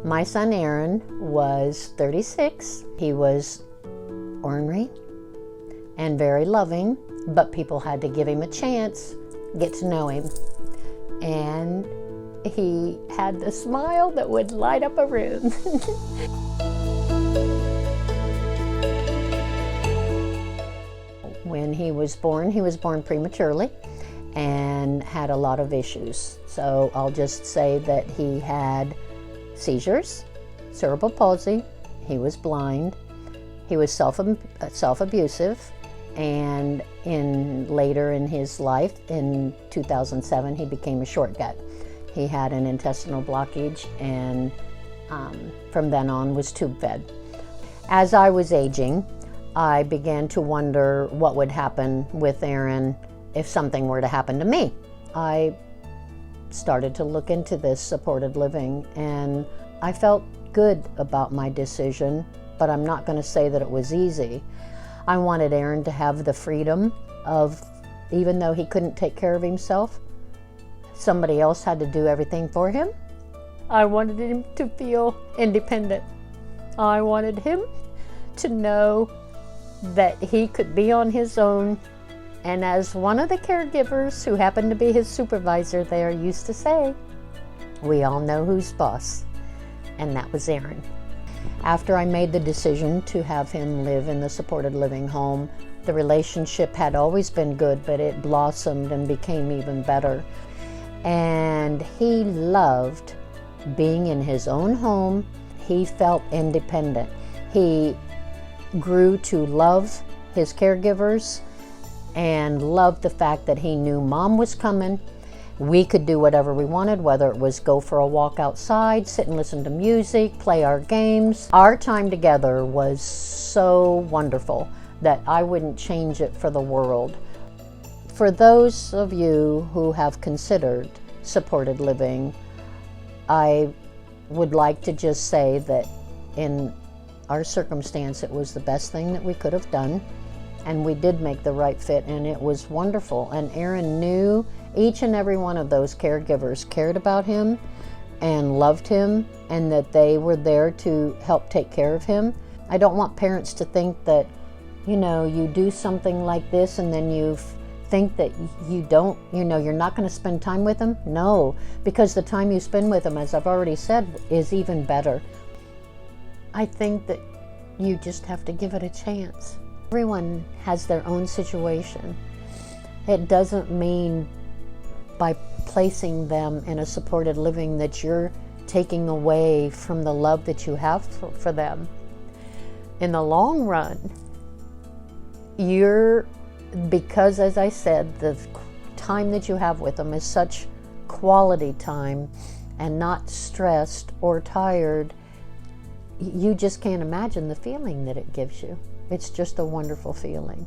My son Aaron was 36. He was ornery and very loving, but people had to give him a chance, get to know him. And he had the smile that would light up a room. When he was born prematurely and had a lot of issues. So I'll just say that he had seizures, cerebral palsy, he was blind, he was self-abusive, and later in his life, in 2007, he became a short gut. He had an intestinal blockage, and from then on was tube fed. As I was aging, I began to wonder what would happen with Aaron if something were to happen to me. I started to look into this supported living, and I felt good about my decision, but I'm not going to say that it was easy. I wanted Aaron to have the freedom of, even though he couldn't take care of himself, somebody else had to do everything for him. I wanted him to feel independent. I wanted him to know that he could be on his own. And as one of the caregivers who happened to be his supervisor there used to say, we all know who's boss, and that was Aaron. After I made the decision to have him live in the supported living home, the relationship had always been good, but it blossomed and became even better. And he loved being in his own home. He felt independent. He grew to love his caregivers and loved the fact that he knew Mom was coming. We could do whatever we wanted, whether it was go for a walk outside, sit and listen to music, play our games. Our time together was so wonderful that I wouldn't change it for the world. For those of you who have considered supported living, I would like to just say that in our circumstance, it was the best thing that we could have done, and we did make the right fit, and it was wonderful. And Aaron knew each and every one of those caregivers cared about him and loved him, and that they were there to help take care of him. I don't want parents to think that, you do something like this and then you think that you don't, you're not going to spend time with them. No, because the time you spend with them, as I've already said, is even better. I think that you just have to give it a chance. Everyone has their own situation. It doesn't mean by placing them in a supported living that you're taking away from the love that you have for them. In the long run, because as I said, the time that you have with them is such quality time and not stressed or tired, you just can't imagine the feeling that it gives you. It's just a wonderful feeling.